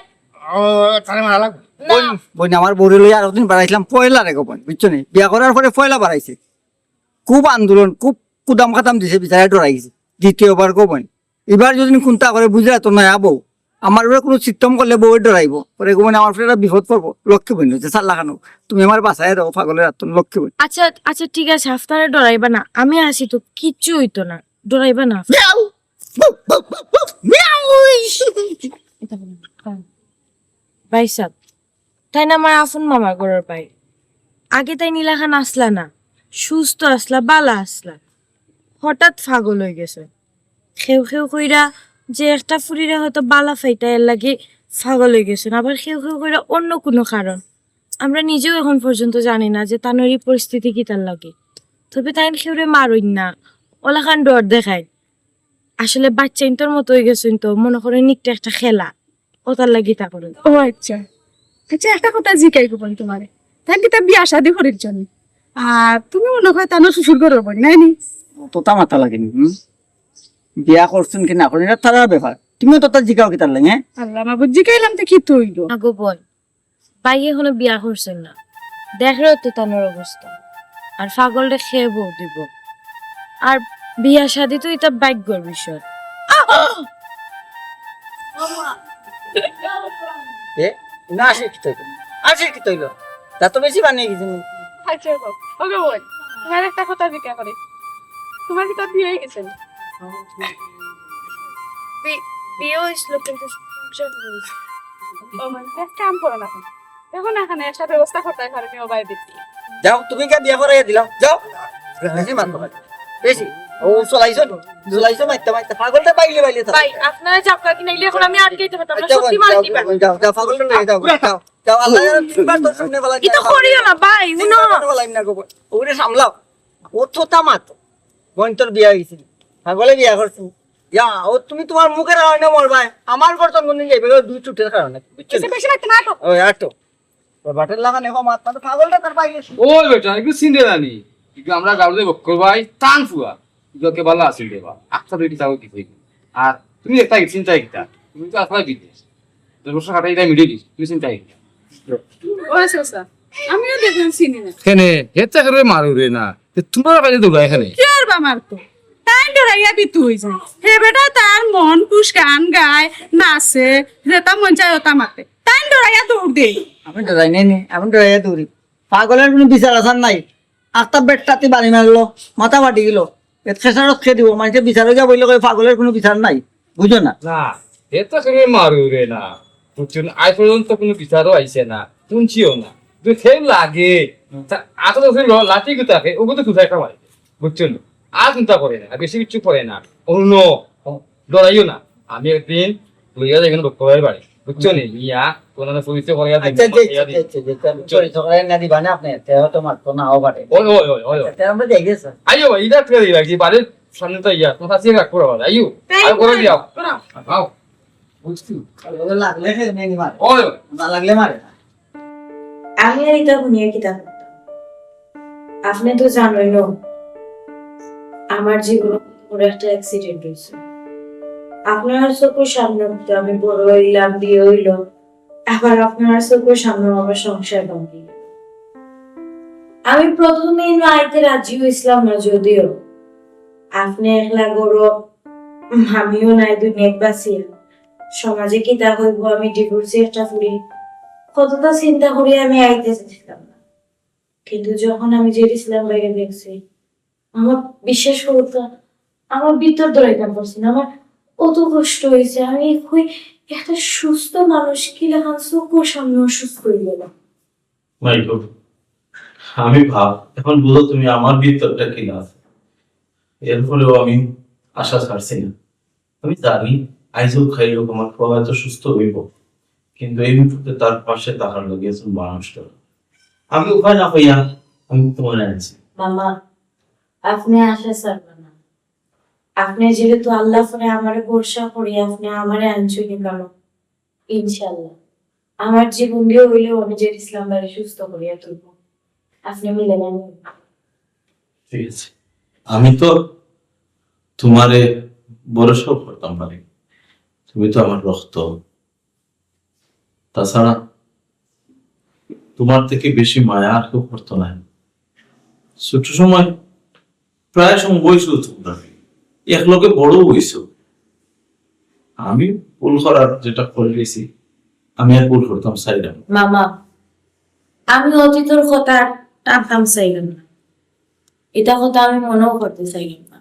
ও তারে মারা লাগবে না। বোন আমার বউরে লইয়া আর দিন বাড়াইছিলাম পয়লা রে গোপন, বুঝছো নি? বিয়া করার পরে পয়লা বাড়াইছে, খুব আন্দোলন, খুব কুদাম খাতাম দিছে, বিচারে ডরাই গেছে। দ্বিতীয়বার গোপন, এবার যদি কোনটা করে বুঝলে তো নয় বউ আমার উপরে কোনো সিস্টেম করলে বউয়ে ডরাইবো, পরে গোপনে আমার ফেরা বিপদ পড়বো। লক্ষ্মী বোন হচ্ছে সার লাগানো, তুমি আমার বাসায় দাও পাগলের আত্ম লক্ষ্মী বোন। আচ্ছা আচ্ছা ঠিক আছে, আপনারা ডরাইবা না, আমি আসি তো, কিচ্ছু হইতো না, ডরাইবা না। মিয়াও মিয়াও ভাই সাব, তাই না আমার আফুন মামার ঘরের ভাই, আগে তাই নীলাখান আসলা না, সুস্থ আসলা, বালা আসলা, হঠাৎ পাগল হয়ে গেছে। খেউ খেউ কইরা যে একটা ফুরিরা হয়তো বালা ফাইটা এর লাগে পাগল হয়ে গেছেন, আবার খেউ খেউ কইরা অন্য কোনো কারণ আমরা নিজেও এখন পর্যন্ত জানি না যে তানোরই পরিস্থিতি কি তার লাগে। তবে তাই খেউরে মারইন না, ওলাখান ডর দেখায়, আসলে বাচ্চা ইন্তর মতো হয়ে গেছেন, তো মনে করেন নিকটা একটা খেলা, ও তার লাগি তা করেন। ও আচ্ছা আচ্ছা, একটা কথা জিজ্ঞাই করবেন তোমারে, তাই কি তা বিয়া শাদি করার জন্য? আর তুমি মনে হয় তানো শ্বশুর ঘরের বোন নাই নি? তোতা মাথা লাগেনি, বিয়া করছেন কি না করেন এটা তার ব্যাপার, তুমিও তো তার জিগাও কি তার লাগে? আল্লাহ আমার জিজ্ঞাইলাম তো কি তৈল। আগো বোন, ভাই এখনো বিয়া করছেন না, দেখলেও তো তানোর অবস্থা, আর পাগলটা খেয়ে বউ দিব, আর বিয়া শাদি তো এটা ভাগ্যর বিষয়। না শিক্ষিত হইল, আর শিক্ষিত হইল, তা তো বেশি বানিয়ে গেছি। আচ্ছা ওকে বোন, তোমার একটা কথা জিজ্ঞা করে, তোমার কি তার বিয়ে হয়ে গেছে? বিয়ে হয়েছিল কিন্তু সংসার হয়েছে। ও মানে এক কাম করো না, এখন এখানে একটা ব্যবস্থা করতে পারে তুমি বাইরে দিচ্ছি। যাও তুমি কে বিয়া করাইয়া দিলাম, যাও বেশি মারতে পারি বেশি। ও চলাইছো মারতে মারতে পাগলটা বাইলে বাইলে থাক। ভাই আপনারা চাপকা কিনাইলে এখন আমি আটকাইতে পারতাম না, যাও, সত্যি মার যাও, দিবা। যাও, যাও, পাগলটা লইয়া যাও, যাও, যাও, আল্লাহ জানে তিনবার তোর সামনে বলাই এটা করিও না ভাই, শুনো বলাই না গো, ওরে সামলাও, ও তো তামাত বোন তোর বিয়া হয়েছিল, পাগলে বিয়া করছিস, ইয়া ও তুমি তোমার মুখের কারণে মরবা, আমার গর্তন কোনদিন যাইবে দুই চুটের কারণে, বুঝছো? বেশি রাখতে না তো। ওই আটো বাটের লাগানে কম মাত তো পাগলটা তার বাইরে। ওই বেটা একটু চিন্তা জানি কিন্তু আমরা গাড়ি বক্কর ভাই টান ফুয়া ইগকে ভালো আছিল দেবা আচ্ছা বেটি যাও কি হইব। আর তুমি একটা চিন্তা একটা, তুমি তো আসলে বিদেশ 10 বছর কাটাই দাই মিডিয়ে দিস, তুমি চিন্তা একটা ওরে সসা, আমিও দেখলাম চিনি না। এখানে হেতা করে মারু রে না, তোমার কাছে দৌড়া এখানে কি আর বা মারতো, তাই ডরাইয়া বিতু হয়ে যায়। হে বেটা তার মন খুশ গান গায়, নাচে, যেটা মন চায় ওটা মাতে, তাই ডরাইয়া দৌড় দেই। আমি ডরাই নেই, আমি ডরাইয়া দৌড়ি, পাগলের কোনো বিচার আসার নাই। আটটা বেটটাতে বাড়ি মারলো, মাথা ফাটি গেল, খেসারত খেয়ে দিব, মানুষের বিচার হয়ে বললে পাগলের কোনো বিচার নাই, বুঝো না? না হেতা করে মারু রে না, বুঝছেন আজ পর্যন্ত কোনো বিচারও আইছে না, শুনছিও না, তুই খেল লাগে আত তো লাঠি গুতাকে ওগুলো তো কোথায় খাওয়াই, বুঝছেন? আর চিন্তা করে না, বেশি কিছু করে না, অন্য ডরাইও না। আমি একদিন লইয়া যাই ডক্টরের বাড়ি, বুঝছো নি মিয়া কোন পরিচয় করিয়া দিই। আচ্ছা না দিবা না আপনি, তেও তো মারতো না ও বাটে, ওই ওই ওই ওই তেও আমরা দেখে গেছে। আইও ভাই ইটা করে দিই লাগছি বাড়ির সামনে তো ইয়া কথা আছে রাখ করো আইও আর করে দিও আও বুঝছি লাগলে খেয়ে নেই মারে, ওই না লাগলে মারে না। আমি আর এটা শুনিয়া কি তা করতাম? আপনি তো জানোই না আমার জীবনে বড় একটা অ্যাক্সিডেন্ট হয়েছে, আপনার চোখের সামনে আমি বড় হইলাম, বিয়ে হইল, আবার আপনার চোখের সামনে আমার সংসার ভাঙি। আমি প্রথমেই আইতে রাজি হয়েছিলাম না, যদিও আপনি একলা গরু, আমিও নাই দুনিয়াত বাঁচিয়া, সমাজে কি তা হইব, আমি ডিভোর্সি একটা করি, কতটা চিন্তা করি আমি আইতে চেয়েছিলাম না। কিন্তু যখন আমি জেরিছিলাম বাইরে দেখছি, আমার বিশ্বাস করতো, আমার ভিতর দৌড়াইতাম পারছি না, আমার কত কষ্ট হয়েছে। আমি একটা সুস্থ মানুষ কি লেখান চোখের সামনে অসুস্থ হয়ে গেলাম। মাইকো আমি ভাব এখন বুঝো তুমি আমার ভিতরটা কি না আছে, এরপরেও আমি আশা ছাড়ছি না। আমি জানি আইজও খাইলেও আমার হয়তো সুস্থ হইব, কিন্তু এই মুহূর্তে তার পাশে তাকার লাগিয়েছেন মানুষটা। আমি উপায় না হইয়া আমি তোমার আনছি, মামা আপনি আশা ছাড়বেন না। আপনি যেহেতু আল্লাহ ফোনে আমারে ভরসা করি, আপনি আমারে আনছুনি কেন? ইনশাল্লাহ আমার জীবন দিয়ে হইলেও আমি যে ইসলাম বাড়ি সুস্থ করিয়া তুলব। আপনি মিলে নেন। ঠিক আছে, আমি তো তোমারে ভরসা করতাম পারি, তুমি তো আমার রক্ত। তাছাড়া তোমার থেকে বেশি মায়া আর কেউ করতো না। ছোট সময় প্রায় সময় বইছো তোমরা, একলগে বড় হইছো। আমি ভুল করার যেটা করে গেছি, আমি আর ভুল করতাম চাইলাম। মামা আমি অতীতের কথা টানতাম চাইলাম না, এটা কথা আমি মনেও করতে চাইলাম না।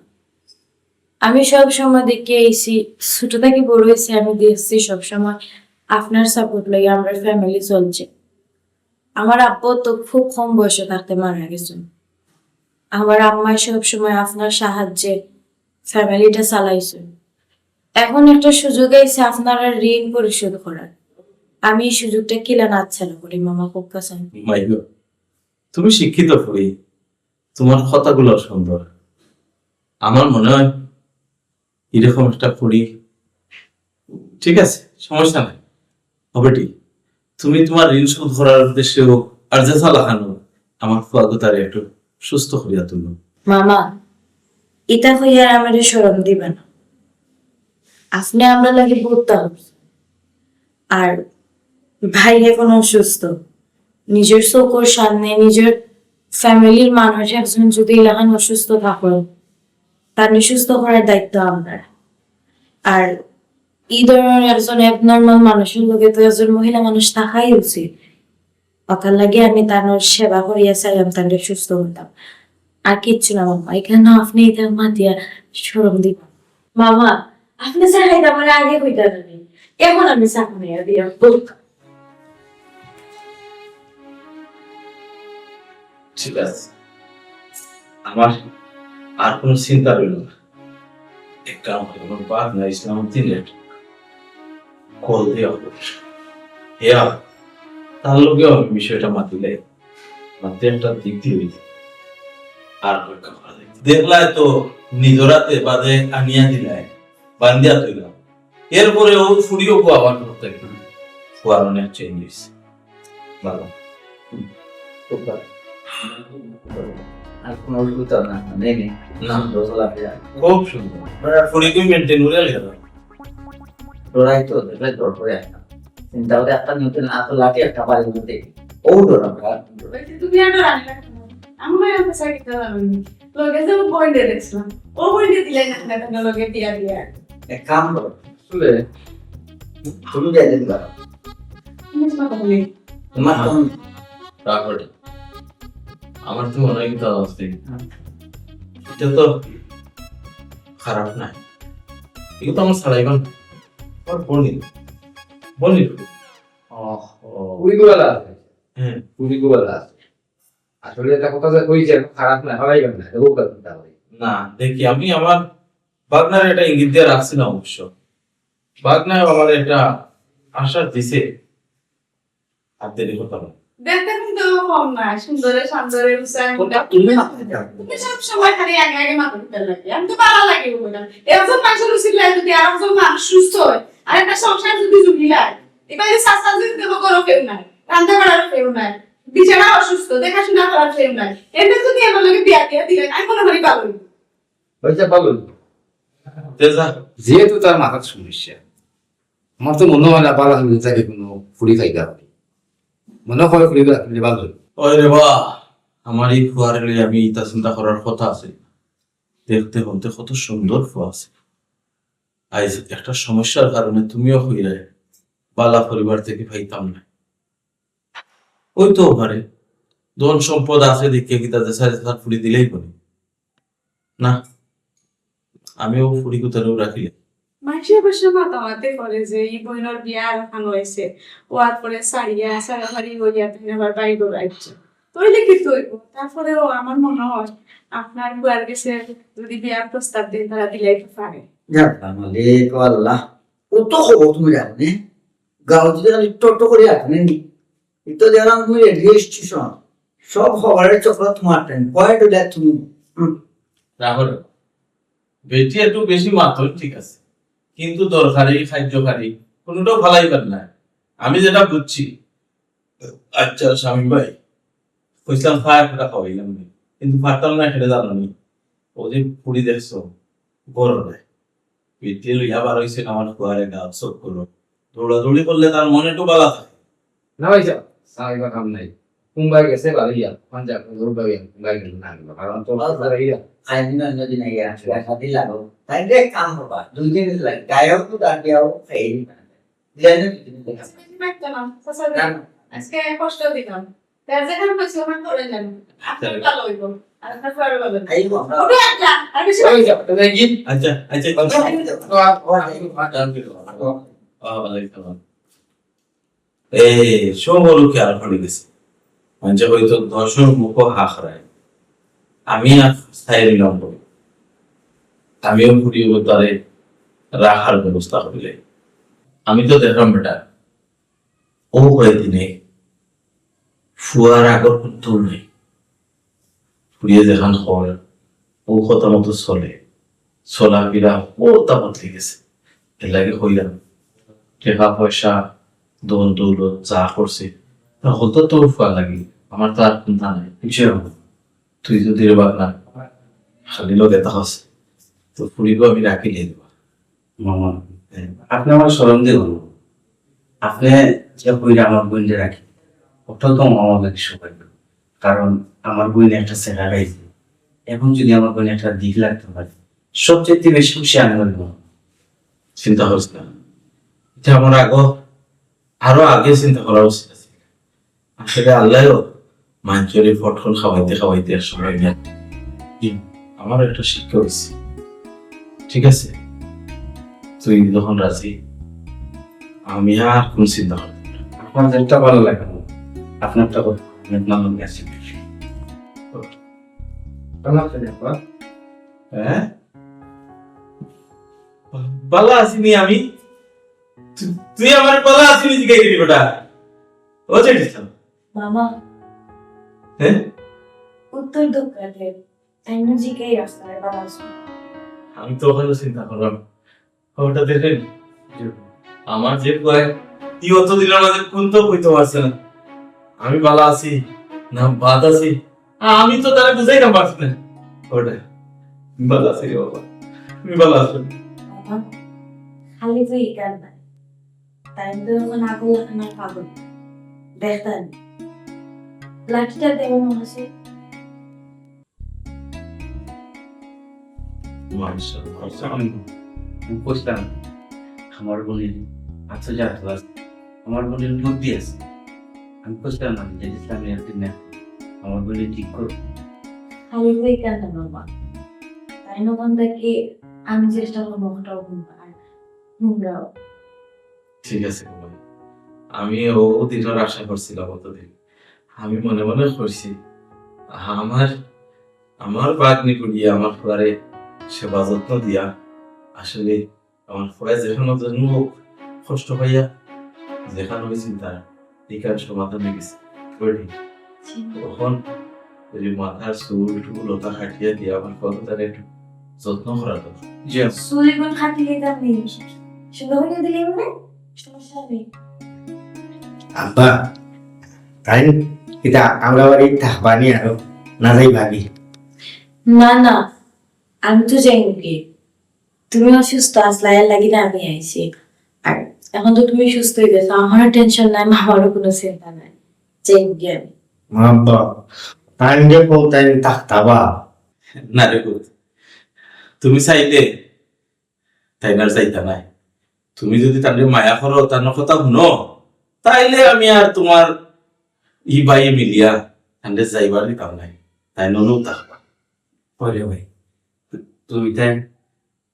আমি সব সময় দেখে এসেছি, ছোট থেকে বড় হয়েছি, আমি দেখছি সবসময় আপনার সাপোর্ট লাগে আমরা ফ্যামিলি চলছে। আমার আব্বু তো খুব কম বয়সে থাকতে মারা গেছেন। আমার আম্মা সবসময় আপনার সাহায্যে ফ্যামিলিটা চালাইছে। এখন একটা সুযোগ আইছে আপনারা ঋণ পরিশোধ করার। আমি এই সুযোগটা কিলা নাচ্ছাড়া করি মামা, খুব কাছে। মাইগো, তুমি শিক্ষিত হই, তোমার কথাগুলো সুন্দর। আমার মনে হয় এরকম একটা পড়ি, ঠিক আছে, সমস্যা নাই, হবে ঠিক। তুমি তোমার ঋণ শোধ করার উদ্দেশ্যে হোক আর যে চালাখানো আমার ফুয়াগতারে একটু সুস্থ করিয়া তুলো। মামা এটা হইয়া আমাদের স্মরণ দিবে না। আপনি আমরা লাগে বলতে হবে। আর ভাই এখন অসুস্থ, নিজের চোখের সামনে নিজের ফ্যামিলির মানুষ একজন যদি এলাকান অসুস্থ থাকেন, তার সুস্থ করার দায়িত্ব আপনার। আর এই ধরনের একজন অ্যাবনর্মাল মানুষের লোকে তো একজন মহিলা মানুষ থাকাই উচিত। অকাল লাগে আমি তার সেবা করিয়া চাইলাম, তার সুস্থ হতাম। আর কিচ্ছু না মামা, এখানে আপনি এটা মাতিয়া সরম দিব। মামা আপনি চাইতে আমার আগে হইতে জানি, এখন আমি চাকরি দিয়া ঠিক আছে, আমার আর কোনো চিন্তা রইল না। এক কাম করে আমার বাদ না ইসলামউদ্দিনের কল দেওয়া হবে, হেয়া তার লোকেও আমি বিষয়টা মাতিলে মাতে একটা দিক দিয়ে হইতে আর দেখলাই তো নিজরাতে বাদে আনিয়া দিলাই বান্দিয়া তুইলাম। এরপরে ও ফুড়িও আবার করতে ফুয়ার অনেক চেঞ্জ হয়েছে, ভালো খুব ভালো। আর কোনো অসুবিধা না নেই না দোসলা পেয়া খুব সুন্দর, ফুড়িকে মেনটেন করে গেল। ডরাই তো দেখলে ডর করে আসতাম, চিন্তা করে একটা নিতে না তো লাঠি একটা বাড়ির মধ্যে ও ডরা তুমি আর রাখলে আমার একটা সাইড জানি লগে যে বই দিয়ে দেখছিলাম, ও বই দিয়ে দিলে না না লগে দিয়া দিয়া এক কাম করো, শুলে তুমি যাই দিতে পারো তুমি কথা বলি তোমার তো তারপরে আমার তো মনে হয় কিন্তু অবস্থা এটা তো খারাপ নাই, এগুলো তো আমার ছাড়াইবান আমার বলি কুড়িগুলা আছে, হ্যাঁ কুড়িগুলা আছে। আসলে এটা কথা যে কইছে খারাপ না হওয়াই না, ও কথা হয় না। দেখি আমি আমার বাগনার একটা ইঙ্গিত দিয়ে রাখছি না, অবশ্য বাগনায় আমার একটা আশ্বাস দিছে, আর দেরি করতে হবে। দেখতে কিন্তু কম না, সুন্দরে সুন্দরে উসাই কোনটা তুমি মাথা দাও তুমি সব সময় খালি আগে আগে মাথা দিতে লাগে, আমি তো ভালো লাগে বললাম। একজন মানুষের উচিত লাগে যদি আরেকজন মানুষ সুস্থ হয় আর একটা সংসার যদি জুড়ি লাগে, এবার যে শাস্তা যদি দেবো কোনো কেউ নাই, রান্না করার কেউ নাই, বিছানা অসুস্থ, দেখাশোনা করার কেউ নাই, এমনি যদি আমার লোকে বিয়া দিয়ে দিলেন আমি মনে করি ভালো হইব। হয়েছে ভালো। তেজা যেহেতু তার মাথার সমস্যা, আমার তো মনে হয় না বালা তাকে কোনো ফুড়ি খাইতে হবে, মনে হয় ফুড়ি রাখলে ভালো হইব। ওই রে বা আমার এই ফুয়ারে লইয়া আমি ইতা চিন্তা করার কথা আছে। দেখতে বলতে কত সুন্দর ফুয়া আছে, আজ একটা সমস্যার কারণে তুমিও হইলে বালা পরিবার থেকে পাইতাম না। ওই তো ওখানে ধন সম্পদ আছে দেখে কি তাদের সাড়ে সাত ফুড়ি দিলেই বলি না, আমিও ফুড়ি কোথাও রাখিলে মানুষের বসে মাতামাতি করে যে এই বইনের বিয়া রাখানো হয়েছে, ও আর পরে সারিয়া সারাবাড়ি হইয়া তুমি আবার বাড়ি দৌড়াইছে, তৈলে কি তৈব। তারপরেও আমার মনে হয় আপনার বুয়ার কাছে যদি বিয়ার প্রস্তাব দেন তারা দিলাইতে পারে। মালিক আল্লাহ কত খবর তুমি জানে গাঁও যদি খালি টোটো করে আসেন নি, এটা দেখলাম তুমি রেডিও স্টেশন সব খবরের চক্র তোমার টাইম পয়েন্ট হইলে তুমি রাহুল বেটি একটু বেশি মাত্র ঠিক আছে, কিন্তু দরকারি খাদ্যকারী কোনোটাও ভালাইবার না। আমি যেটা বুঝছি, আচ্ছা স্বামী ভাই কইছিলাম ফায়ার ফোটা খাওয়াইলাম নি, কিন্তু পারতাম না সেটা জানো নি। ও যে পুরি দেখছো বড় নাই, বেটি লইয়া বার হয়েছে আমার ফুয়ারে গা সব করো, দৌড়াদৌড়ি করলে তার মনে একটু বালা থাকে। না ভাই যা সাইবা কাম নাই কুম্বাই গেছে বাড়িয়া পাঞ্জাব দৌড় গেল কুম্বাই গেল না কারণ তো বাড়িয়া আইন যদি নাই আসলে খাতি লাগো তাই রে কাম করবা 2 দিন লাগে গায়ও তো দাঁড়িয়াও খাই জানেন আজকে কষ্ট দিলাম তার যেখানে কইছো আমার করে নেন আপনার ভালো হইব আর আপনার পরে বলেন আইবো আমরা ওটা একটা আর বেশি ওই যা তো দেখি আচ্ছা আচ্ছা সবরু কি আর পড়ে গেছে মানে হয়তো দর্শন মুখ হাখরায়। আমি আর স্থায়ী নিলাম করি, আমিও ঘুরিয়ে তারে রাখার ব্যবস্থা করলে। আমি তো দেখলাম বেটা ও কয়েকদিনে ফুয়ার আগর তুল নেই, ফুরিয়ে দেখান খবর ও কথা মতো চলে, চলাফেরা ও তা বদলে গেছে। এর লাগে হইলাম টাকা পয়সা দোল দৌলত যা করছে হতো তোর ফুয়া লাগি, আমার তো আর চিন্তা নাই। তুই যদি না খালি লোক এটা হচ্ছে তো ফুরিগো আমি রাখি দিয়ে দেবো। মামা আপনি আমার স্মরণ দিয়ে বলবো, আপনি যে বইটা আমার বোনকে রাখি ওটাও তো মামা লাগে সৌভাগ্য, কারণ আমার বোন একটা চেহারা গাইছে, এখন যদি আমার বোন একটা দিক লাগতে পারে সবচেয়ে বেশি খুশি আমি হইব। চিন্তা করিস না, এটা আমার আরো আগে চিন্তা করা উচিত আছে। আসলে আল্লাহও মাঞ্চরে ফটফল খাওয়াইতে খাওয়াইতে এক সময় আমার একটা শিক্ষা হয়েছে। ঠিক আছে, তুই যখন রাজি আমি আর কোন চিন্তা করতে না। আপনার যেটা ভালো লাগে আপনারটা আপনার কাছে হ্যাঁ বালা আসিনি আমি, তুই আমার বালা আসিনি জিগাই দিবি বেটা। ও যেটা মামা হ্যাঁ উত্তর দক্ষিণে তাই না জিগাই রাস্তায় বানাস আমি তো ওখানে চিন্তা করলাম ওটা দেখেন আমার যে কয় তুই অত দিনের মাঝে কোন তো কইতে পারছে না আমি বালা আছি না বাদ আছি, আমি তো তারা বুঝাই না পারছি না। ওটা বালা আছি রে বাবা, তুমি বালা আছো। মামা খালি তো এই গান নাই, তাই তো এখন আগুন লাগানোর পাগল দেখতেন লাঠিটা দেবো মনে আছে। আমি বুঝলাম আমার বোনের আচ্ছা যা আমার বোনের বুদ্ধি আছে, আমি বুঝলাম না যে ইসলামী একদিন না আমার বোনের ঠিক করো। খালি তো এই গান না মামা, তাই না ওখান থেকে আমি চেষ্টা করবো ওটাও আর নোংরাও। ঠিক আছে ভাই, আমি ও দিনের আশা করছিলাম অতদিন। আমি মনে মনে করছি আমার আমার বাগনি করিয়া আমার ফুয়ারে সেবা যত্ন দিয়া আসলে আমার ফুয়া যেখানে জন্ম কষ্ট পাইয়া যেখানে ওই চিন্তা এখানে সমাধান হয়ে গেছে। তখন ওই মাথার চুল টুকু লতা কাটিয়া দিয়া আমার ফুয়াকে তার একটু যত্ন করা দরকার। সুলিগুন খাটিলে তার নেই সুন্দর করে দিলে মানে সমস্যা নেই। আব্বা তাই এটা আমরা বাড়ি থাকবানি আরো না যাই ভাবি। না না আমি তো যাই নাকি, তুমি অসুস্থ আসলাই লাগি না আমি আইছি, আর এখন তো তুমি সুস্থ হয়ে গেছো আমারও টেনশন নাই আমারও কোনো চিন্তা নাই, যাই নাকি আমি। আব্বা তাই যে বলতেন থাকতাবা না রে পুত, তুমি চাইলে তাই না চাইতা নাই। তুমি যদি তাদের মায়া করো তার কথা শুনো তাইলে আমি আর তোমার ই বাইয়ে মিলিয়া তাদের যাইবার দিতাম নাই, তাই ননও থাকবা। পরে ভাই তুমি তাই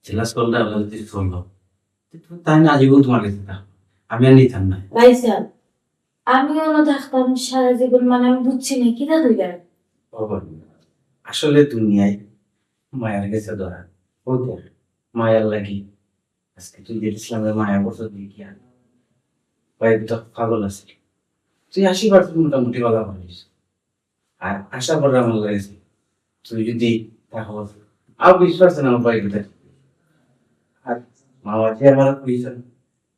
জেলা স্কুলটা যদি শুনলো তাই না আজীবন তোমার কাছে থাকবো, আমি আর নিতাম না। ভাইসাব আমি কোনো থাকতাম সারা জীবন, মানে আমি বুঝছি না কি দাদু যার আসলে দুনিয়ায় মায়ের গেছে ধরা ও দেখ মায়ের লাগি আজকে তুই ইসলামের মায়া বছর দিয়ে কি আর ভাই তো পাগল আছে, তুই 80% মোটামুটি কথা বলিস, আর আশা করা আমার লাগছে তুই যদি থাকো আর 20% আমার বাড়ি দিতে আর মামাজি আমার কইছেন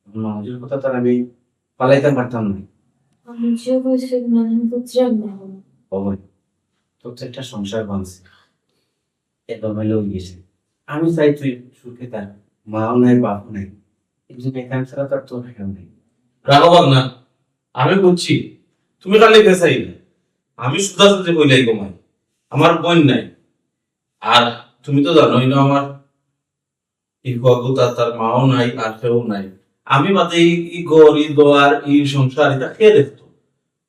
মামাজির কথা তো আর আমি পালাইতে পারতাম না আমি যে বলছি মানে বুঝলাম না বাবা তোর তো একটা সংসার বানছে এলোমেলো হয়ে গেছে আমি চাই তুই সুখে থাক মাও নাই বাপও নাই এই জন্য এখান ছাড়া তো আর তোর কেউ নেই রাঘবাগ না আমি বুঝছি তুমি খালি পেশাই না আমি সুদা সুদে কইলাই কমাই আমার বোন নাই আর তুমি তো জানোই না আমার এই বাবুতা তার মাও নাই আর কেউ নাই আমি বাদে এই ঘর এই দোয়ার এই সংসার এটা কে দেখতো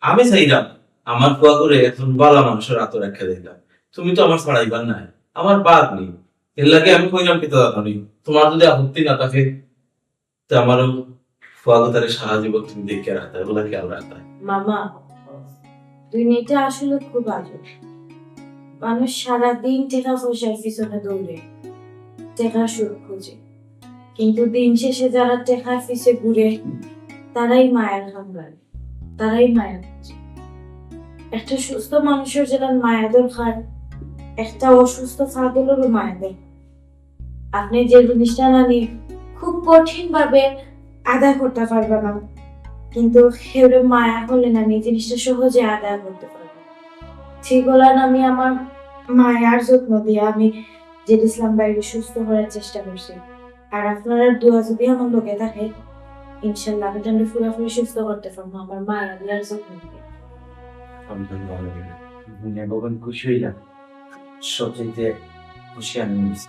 আমি চাইলাম আমার ফুয়া করে একজন বালা মানুষের আতো রেখে দিলাম তুমি তো আমার ছাড়াইবার নাই আমার বাদ নেই এর লাগে আমি কইলাম পিতা জানি তোমার যদি আপত্তি না থাকে তো আমারও ফুয়াগতারে সারা জীবন তুমি দেখে রাখতে ওগুলা খেয়াল রাখতে মামা দুনিয়াটা আসলে খুব আজব মানুষ সারাদিন টাকা পয়সার পিছনে দৌড়ে টাকা সুখ খোঁজে কিন্তু দিন শেষে যারা টাকার পিছে ঘুরে তারাই মায়ের হাঙ্গার তারাই মায়া খোঁজে একটা সুস্থ মানুষের যেটা মায়া দরকার একটা অসুস্থ পাগলেরও মায়া দেয় আপনি যে জিনিসটা নানি খুব কঠিন ভাবে আদায় করতে পারবে না কিন্তু হেউরে মায়া হলে না এই জিনিসটা সহজে আদায় করতে পারবে ঠিক বলেন আমি আমার মায়ার যত্ন দিয়ে আমি যে ইসলাম বাইরে সুস্থ করার চেষ্টা করছি আর আপনারা দোয়া যদি আমার লোকে থাকে ইনশাল্লাহ আমি তাহলে পুরোপুরি সুস্থ করতে পারবো আমার মায়া দেওয়ার যত্ন দিয়ে আলহামদুলিল্লাহ দুনিয়া ভগবান খুশি হইলাম সবচেয়ে খুশি আমি হয়েছি